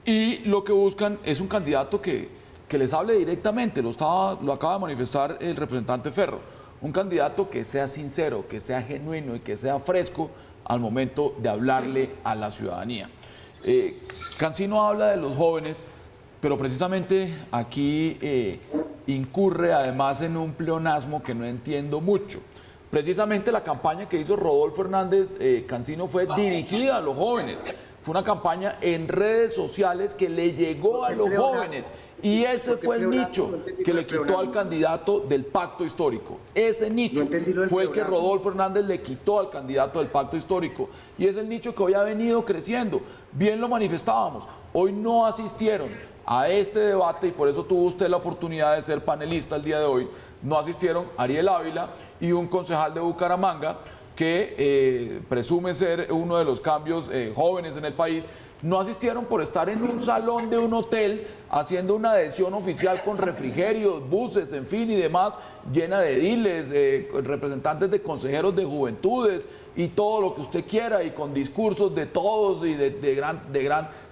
y lo que buscan es un candidato que les hable directamente, lo acaba de manifestar el representante Ferro, un candidato que sea sincero, que sea genuino y que sea fresco al momento de hablarle a la ciudadanía. Cancino habla de los jóvenes, pero precisamente aquí incurre además en un pleonasmo que no entiendo mucho. Precisamente la campaña que hizo Rodolfo Hernández Cancino fue dirigida a los jóvenes. Fue una campaña en redes sociales que le llegó a los jóvenes, y ese fue el nicho que le quitó al candidato del pacto histórico. Ese nicho fue el que Rodolfo Hernández le quitó al candidato del pacto histórico, y es el nicho que hoy ha venido creciendo. Bien lo manifestábamos, hoy no asistieron a este debate, y por eso tuvo usted la oportunidad de ser panelista el día de hoy. No asistieron Ariel Ávila y un concejal de Bucaramanga que presume ser uno de los cambios jóvenes en el país. No asistieron por estar en un salón de un hotel haciendo una adhesión oficial con refrigerios, buses, en fin y demás, llena de ediles, representantes de consejeros de juventudes y todo lo que usted quiera, y con discursos de todos y de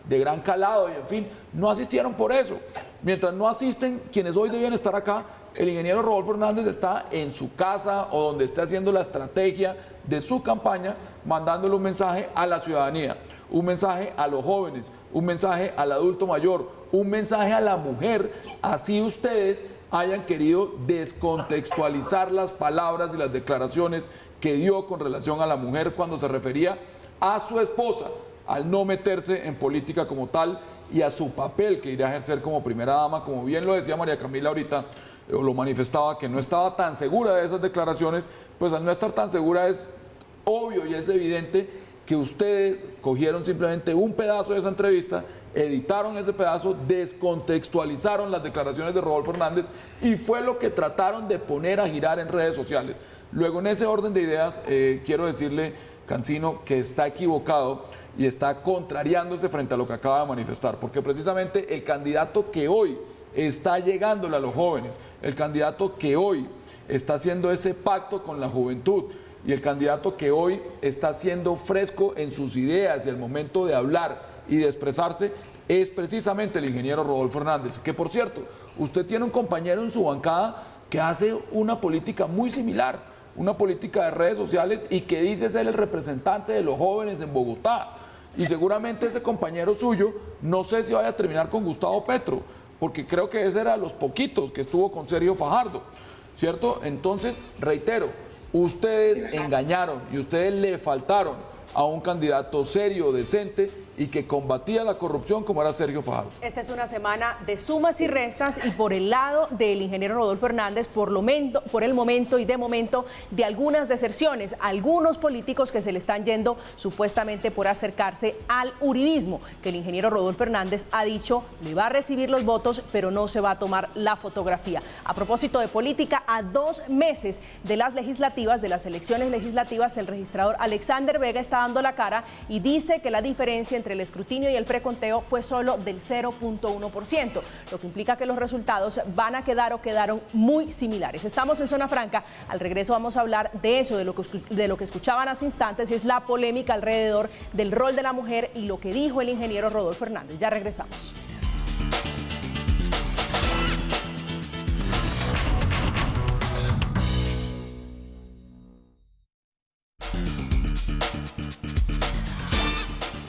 gran calado, y en fin, no asistieron por eso. Mientras no asisten quienes hoy debían estar acá, el ingeniero Rodolfo Hernández está en su casa o donde esté haciendo la estrategia de su campaña, mandándole un mensaje a la ciudadanía, un mensaje a los jóvenes, un mensaje al adulto mayor, un mensaje a la mujer, así ustedes hayan querido descontextualizar las palabras y las declaraciones que dio con relación a la mujer cuando se refería a su esposa, al no meterse en política como tal, y a su papel que iría a ejercer como primera dama. Como bien lo decía María Camila ahorita, o lo manifestaba, que no estaba tan segura de esas declaraciones. Pues al no estar tan segura, es obvio y es evidente que ustedes cogieron simplemente un pedazo de esa entrevista, editaron ese pedazo, descontextualizaron las declaraciones de Rodolfo Hernández, y fue lo que trataron de poner a girar en redes sociales. Luego, en ese orden de ideas, quiero decirle, Cancino, que está equivocado y está contrariándose frente a lo que acaba de manifestar, porque precisamente el candidato que hoy está llegándole a los jóvenes, el candidato que hoy está haciendo ese pacto con la juventud, y el candidato que hoy está siendo fresco en sus ideas y el momento de hablar y de expresarse, es precisamente el ingeniero Rodolfo Hernández, que por cierto, usted tiene un compañero en su bancada que hace una política muy similar, una política de redes sociales, y que dice ser el representante de los jóvenes en Bogotá. Y seguramente ese compañero suyo, no sé si vaya a terminar con Gustavo Petro, porque creo que ese era de los poquitos que estuvo con Sergio Fajardo, ¿cierto? Entonces, reitero, ustedes engañaron y ustedes le faltaron a un candidato serio, decente y que combatía la corrupción como era Sergio Fajardo. Esta es una semana de sumas y restas, y por el lado del ingeniero Rodolfo Hernández, por el momento y de momento, de algunas deserciones, algunos políticos que se le están yendo supuestamente por acercarse al uribismo, que el ingeniero Rodolfo Hernández ha dicho le va a recibir los votos, pero no se va a tomar la fotografía. A propósito de política, a 2 meses de las legislativas, de las elecciones legislativas, el registrador Alexander Vega está dando la cara y dice que la diferencia entre entre el escrutinio y el preconteo fue solo del 0.1%, lo que implica que los resultados van a quedar o quedaron muy similares. Estamos en Zona Franca. Al regreso vamos a hablar de eso, de lo que escuchaban hace instantes, y es la polémica alrededor del rol de la mujer y lo que dijo el ingeniero Rodolfo Hernández. Ya regresamos.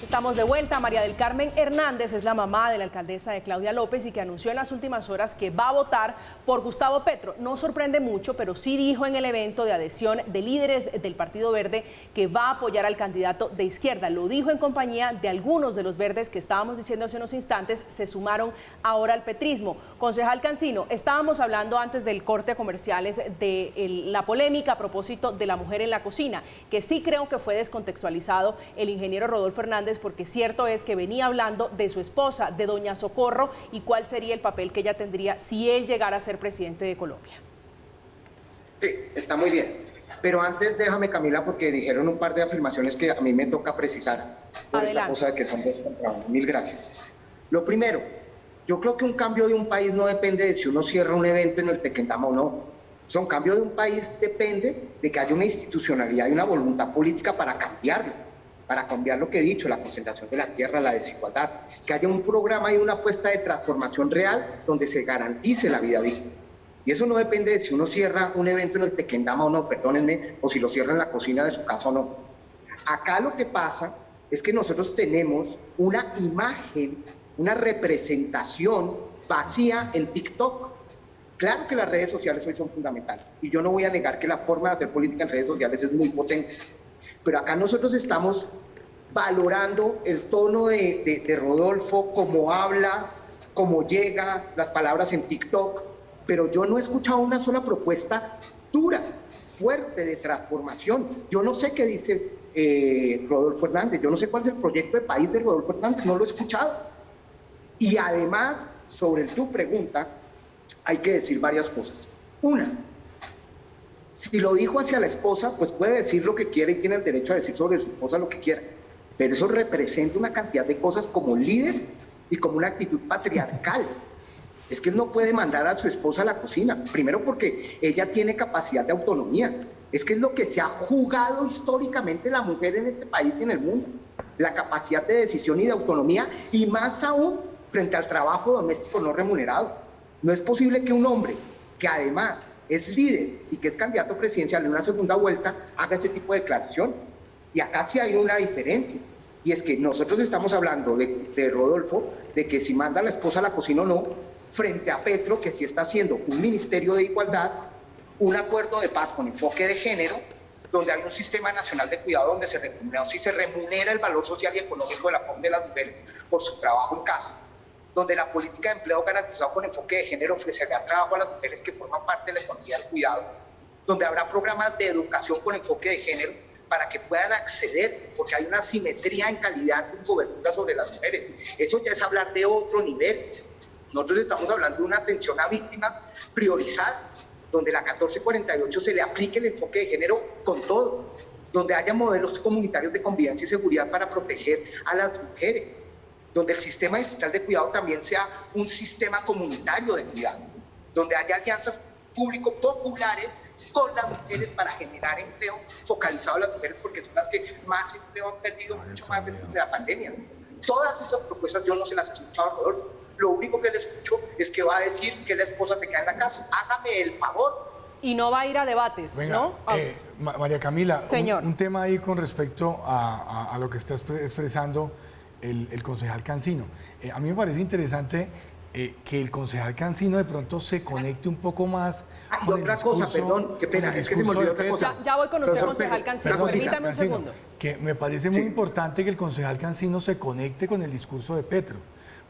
Estamos de vuelta. María del Carmen Hernández es la mamá de la alcaldesa de Claudia López y que anunció en las últimas horas que va a votar por Gustavo Petro. No sorprende mucho, pero sí dijo en el evento de adhesión de líderes del Partido Verde que va a apoyar al candidato de izquierda. Lo dijo en compañía de algunos de los verdes que estábamos diciendo hace unos instantes se sumaron ahora al petrismo. Concejal Cancino, estábamos hablando antes del corte a comerciales de la polémica a propósito de la mujer en la cocina, que sí creo que fue descontextualizado el ingeniero Rodolfo Hernández, porque cierto es que venía hablando de su esposa, de doña Socorro, y cuál sería el papel que ella tendría si él llegara a ser presidente de Colombia. Sí, está muy bien. Pero antes déjame, Camila, porque dijeron un par de afirmaciones que a mí me toca precisar por esta cosa de que son dos contra uno. Mil gracias. Lo primero, yo creo que un cambio de un país no depende de si uno cierra un evento en el Tequendama o no. O sea, un cambio de un país depende de que haya una institucionalidad y una voluntad política para cambiarlo. Para cambiar lo que he dicho, la concentración de la tierra, la desigualdad, que haya un programa y una apuesta de transformación real donde se garantice la vida digna. Y eso no depende de si uno cierra un evento en el Tequendama o no, perdónenme, o si lo cierra en la cocina de su casa o no. Acá lo que pasa es que nosotros tenemos una imagen, una representación vacía en TikTok. Claro que las redes sociales hoy son fundamentales, y yo no voy a negar que la forma de hacer política en redes sociales es muy potente. Pero acá nosotros estamos valorando el tono de Rodolfo, cómo habla, cómo llega, las palabras en TikTok, pero yo no he escuchado una sola propuesta dura, fuerte de transformación. Yo no sé qué dice Rodolfo Hernández, yo no sé cuál es el proyecto de país de Rodolfo Hernández, no lo he escuchado. Y además, sobre tu pregunta, hay que decir varias cosas. Una, si lo dijo hacia la esposa, pues puede decir lo que quiere y tiene el derecho a decir sobre su esposa lo que quiera. Pero eso representa una cantidad de cosas como líder y como una actitud patriarcal. Es que él no puede mandar a su esposa a la cocina. Primero porque ella tiene capacidad de autonomía. Es que es lo que se ha jugado históricamente la mujer en este país y en el mundo. La capacidad de decisión y de autonomía, y más aún frente al trabajo doméstico no remunerado. No es posible que un hombre que además es líder y que es candidato presidencial en una segunda vuelta, haga ese tipo de declaración. Y acá sí hay una diferencia, y es que nosotros estamos hablando de Rodolfo, de que si manda a la esposa a la cocina o no, frente a Petro, que sí está haciendo un ministerio de igualdad, un acuerdo de paz con enfoque de género, donde hay un sistema nacional de cuidado donde se remunera el valor social y económico de las mujeres por su trabajo en casa, donde la política de empleo garantizado con enfoque de género ofrecerá trabajo a las mujeres que forman parte de la economía del cuidado, donde habrá programas de educación con enfoque de género para que puedan acceder, porque hay una asimetría en calidad y cobertura sobre las mujeres. Eso ya es hablar de otro nivel. Nosotros estamos hablando de una atención a víctimas priorizada, donde la 1448 se le aplique el enfoque de género con todo, donde haya modelos comunitarios de convivencia y seguridad para proteger a las mujeres, donde el sistema distrital de cuidado también sea un sistema comunitario de cuidado, donde haya alianzas público-populares con las mujeres para generar empleo focalizado a las mujeres, porque son las que más empleo han perdido mucho más desde la pandemia. Todas esas propuestas yo no se las he escuchado a Rodolfo. Lo único que le escucho es que va a decir que la esposa se queda en la casa. Hágame el favor. Y no va a ir a debates, Venga, ¿no? María Camila, Señor. Un tema ahí con respecto a lo que está expresando el concejal Cancino. A mí me parece interesante que el concejal Cancino de pronto se conecte un poco más. Y otra cosa, perdón, qué pena, es que se me olvidó otra cosa. Ya voy con usted, concejal Cancino, permítame un segundo. Que me parece muy importante que el concejal Cancino se conecte con el discurso de Petro,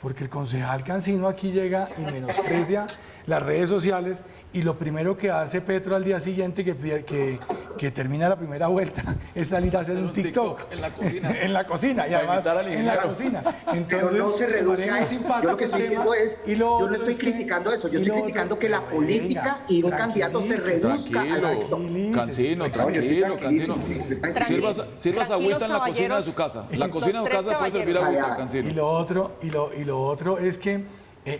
porque el concejal Cancino aquí llega y menosprecia las redes sociales, y lo primero que hace Petro al día siguiente que que termina la primera vuelta es salir a hacer un TikTok. En la cocina. En la cocina, y Para además invitar al en la hinchado. cocina. Pero no se reduce a eso. Yo lo que estoy diciendo es, yo no otro estoy es que- criticando eso, yo y estoy lo criticando otro- que la venga, política y un candidato se reduzca al TikTok. Tranquilo, Cancino, No, yo estoy tranquilo, Cancino. tranquilísimo, estoy tranquilísimo. Sirvas agüita en la cocina de su casa. La cocina de su casa puede servir agüita, Ay, ay. Cancino. Y lo otro es que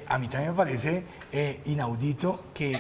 a mí también me parece inaudito que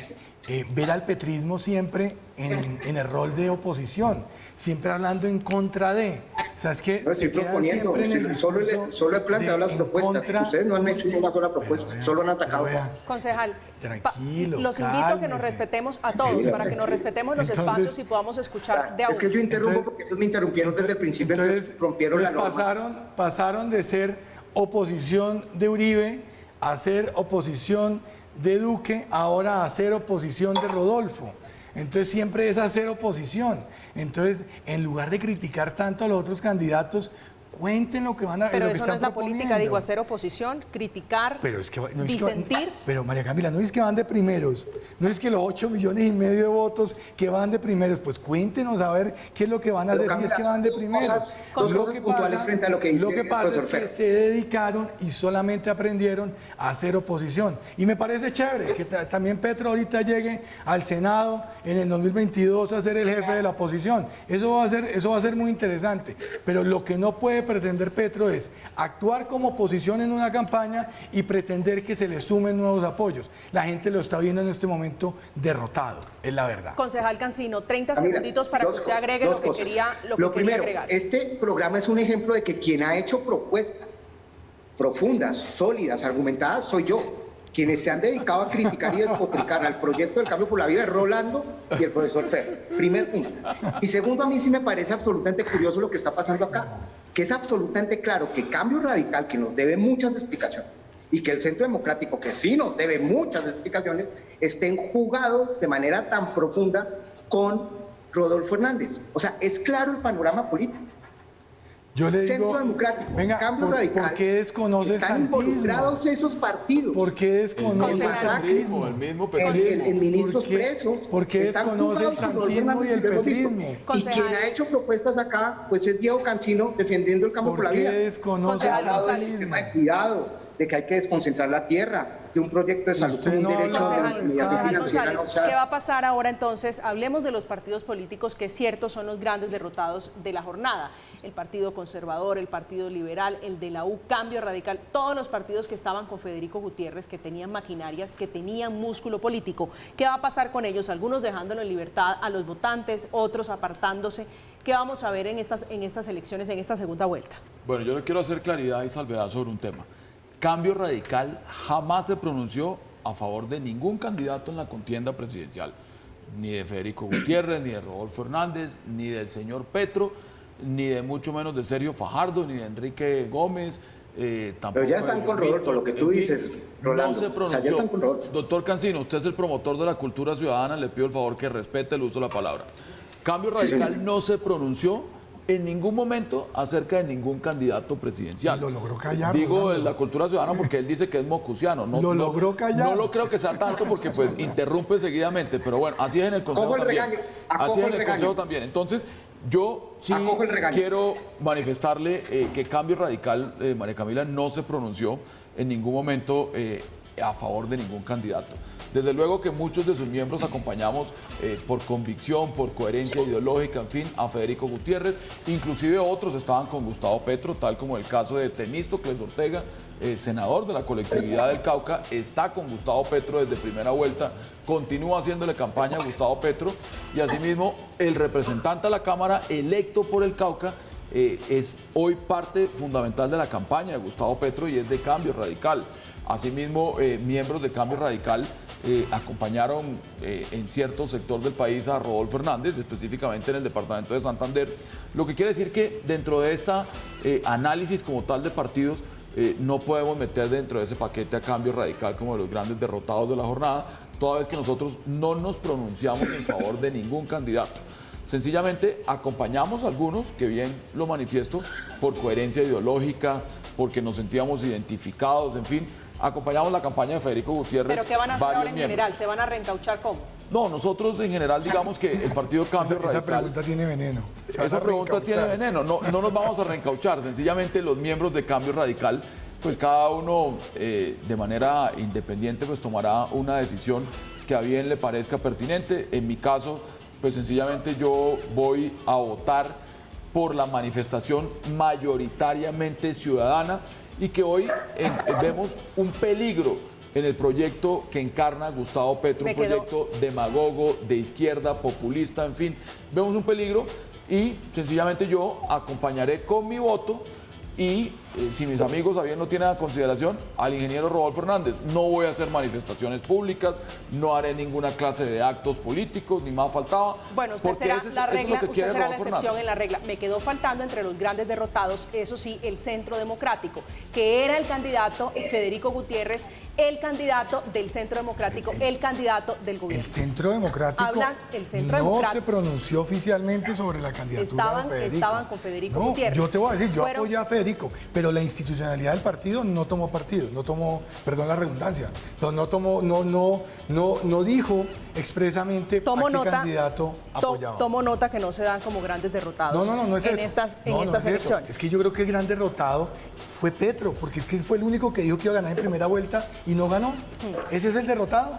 ver al petrismo siempre en el rol de oposición, siempre hablando en contra de. O sea, es que No, estoy se queda proponiendo, siempre en el solo he planteado de las en propuestas. contra. Ustedes no han hecho ni una sola propuesta, Pero solo han vea, atacado. pero vea, Concejal, Tranquilo, los invito a que nos cálmese. respetemos a todos, para que nos respetemos los Entonces- espacios y podamos escuchar de a Es que uno. yo interrumpo Entonces- porque ellos me interrumpieron desde el principio, entonces rompieron la norma. pasaron de ser oposición de Uribe a ser oposición de Duque, ahora a ser oposición de Rodolfo. Entonces siempre es hacer oposición. Entonces, en lugar de criticar tanto a los otros candidatos, cuenten lo que van a Pero lo que eso no están es la política, proponiendo. digo, hacer oposición, criticar, Pero es que, no es que disentir. pero María Camila, no es que van de primeros, no es que los 8,5 millones de votos que van de primeros, pues cuéntenos a ver qué es lo que van a hacer si es que van de primeros. Dos cosas puntuales frente a lo que dice Lo que el pasa profesor es que Fer. se dedicaron y solamente aprendieron a hacer oposición. Y me parece chévere que también Petro ahorita llegue al Senado en el 2022 a ser el jefe de la oposición. Eso va a ser muy interesante. Pero lo que no puede pretender Petro es actuar como oposición en una campaña y pretender que se le sumen nuevos apoyos. La gente lo está viendo en este momento derrotado, es la verdad. Concejal Cancino, 30 Camila, segunditos para que usted agregue dos lo que cosas. quería, Lo quería primero, agregar. este programa es un ejemplo de que quien ha hecho propuestas profundas, sólidas, argumentadas, soy yo. Quienes se han dedicado a criticar y despotricar al proyecto del Cambio por la Vida es Rolando y el profesor Fer. Primer punto. Y segundo, a mí sí me parece absolutamente curioso lo que está pasando acá, que es absolutamente claro que Cambio Radical, que nos debe muchas explicaciones, y que el Centro Democrático, que sí nos debe muchas explicaciones, estén jugados de manera tan profunda con Rodolfo Hernández. O sea, es claro el panorama político. Yo le Centro digo, Democrático, venga, Cambio Radical, ¿por qué desconoce el están santismo? involucrados esos partidos. ¿Por qué desconoce el Concejal. santismo? El mismo En petrismo. ministros ¿Por qué? presos. ¿Por qué están desconoce el jugados con Rodolfo santismo y Hernández el lo hemos visto. petrismo? Y Concejal. quien ha hecho propuestas acá, pues es Diego Cancino defendiendo el campo por ¿Por la qué vida. desconoce Se ha el hablado del santismo? sistema de cuidado, de que hay que desconcentrar la tierra, de un proyecto de salud Usted con un no derecho habla a de la Concejal, eso. inmunidad concejal financiera. González, No, o sea, ¿qué va a pasar ahora entonces? Hablemos de los partidos políticos que es cierto son los grandes derrotados de la jornada. El Partido Conservador, el Partido Liberal, el de la U, Cambio Radical, todos los partidos que estaban con Federico Gutiérrez, que tenían maquinarias, que tenían músculo político. ¿Qué va a pasar con ellos? Algunos dejándolo en libertad a los votantes, otros apartándose. ¿Qué vamos a ver en estas elecciones, en esta segunda vuelta? Bueno, yo le quiero hacer claridad y salvedad sobre un tema. Cambio Radical jamás se pronunció a favor de ningún candidato en la contienda presidencial, ni de Federico Gutiérrez, ni de Rodolfo Hernández, ni del señor Petro, ni de mucho menos de Sergio Fajardo, ni de Enrique Gómez. Tampoco Pero ya están de con Víctor. Rodolfo, lo que tú En fin, dices, Rolando. No se O sea, pronunció. ya están con Rodolfo. Doctor Cancino, usted es el promotor de la cultura ciudadana, le pido el favor que respete el uso de la palabra. Cambio Radical señor. no se pronunció en ningún momento acerca de ningún candidato presidencial. Y lo logró callar, Digo Rolando. de la cultura ciudadana porque él dice que es mocusiano. Lo logró callar. No lo creo que sea tanto porque pues interrumpe seguidamente, pero bueno, así es en el Consejo Acojo el también. regaño, acojo Así es en el el regaño. Consejo también. Entonces, yo sí Acojo el regaño. quiero manifestarle que Cambio Radical, María Camila, no se pronunció en ningún momento a favor de ningún candidato. Desde luego que muchos de sus miembros acompañamos por convicción, por coherencia ideológica, en fin, a Federico Gutiérrez. Inclusive otros estaban con Gustavo Petro, tal como el caso de Temístocles Ortega, senador de la colectividad del Cauca, está con Gustavo Petro desde primera vuelta, continúa haciéndole campaña a Gustavo Petro y asimismo el representante a la Cámara electo por el Cauca es hoy parte fundamental de la campaña de Gustavo Petro y es de Cambio Radical. Asimismo, miembros de Cambio Radical acompañaron en cierto sector del país a Rodolfo Hernández, específicamente en el departamento de Santander, lo que quiere decir que dentro de esta análisis como tal de partidos, no podemos meter dentro de ese paquete a Cambio Radical como de los grandes derrotados de la jornada, toda vez que nosotros no nos pronunciamos en favor de ningún candidato. Sencillamente acompañamos a algunos, que bien lo manifiesto, por coherencia ideológica, porque nos sentíamos identificados, en fin, acompañamos la campaña de Federico Gutiérrez. ¿Pero qué van a hacer varios ahora en miembros. general? ¿Se van a reencauchar cómo? No, nosotros en general digamos que el Partido Cambio Esa Radical... pregunta tiene veneno. Se vas Esa a pregunta tiene reencauchar. veneno, no nos vamos a reencauchar, sencillamente los miembros de Cambio Radical, pues cada uno de manera independiente pues tomará una decisión que a bien le parezca pertinente. En mi caso, pues sencillamente yo voy a votar por la manifestación mayoritariamente ciudadana y que hoy vemos un peligro en el proyecto que encarna Gustavo Petro, un proyecto demagogo, de izquierda, populista, en fin, vemos un peligro y sencillamente yo acompañaré con mi voto y si mis amigos a bien no tienen a consideración al ingeniero Rodolfo Hernández. No voy a hacer manifestaciones públicas, no haré ninguna clase de actos políticos, ni más faltaba. Bueno, usted será la regla, usted será la excepción Hernández. en la regla. Me quedó faltando entre los grandes derrotados, eso sí, el Centro Democrático, que era el candidato Federico Gutiérrez, el candidato del Centro Democrático, el candidato del gobierno. El Centro Democrático El Centro no Democrático. se pronunció oficialmente sobre la candidatura de Federico. Estaban con Federico No, Gutiérrez. yo te voy a decir, yo Fueron- apoyé a Federico, pero la institucionalidad del partido no tomó partido, no tomó, perdón la redundancia, no dijo expresamente Tomo a qué nota, candidato apoyaba. tomo nota que no se dan como grandes derrotados No es en eso. estas No es eso. elecciones. Es que yo creo que el gran derrotado fue Petro, porque es que fue el único que dijo que iba a ganar en primera vuelta y no ganó. Ese es el derrotado.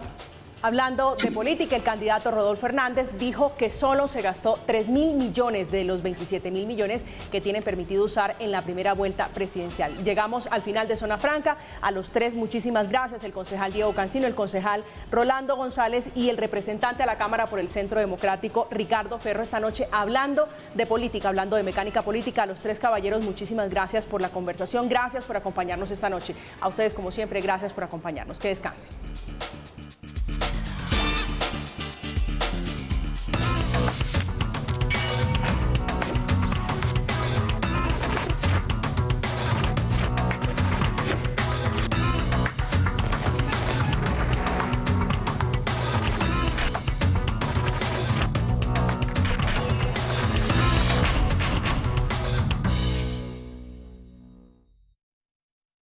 Hablando de política, el candidato Rodolfo Hernández dijo que solo se gastó 3.000 millones de los 27.000 millones que tienen permitido usar en la primera vuelta presidencial. Llegamos al final de Zona Franca. A los tres, muchísimas gracias. El concejal Diego Cancino, el concejal Rolando González y el representante a la Cámara por el Centro Democrático, Ricardo Ferro, esta noche hablando de política, hablando de mecánica política. A los tres caballeros, muchísimas gracias por la conversación. Gracias por acompañarnos esta noche. A ustedes, como siempre, gracias por acompañarnos. Que descansen.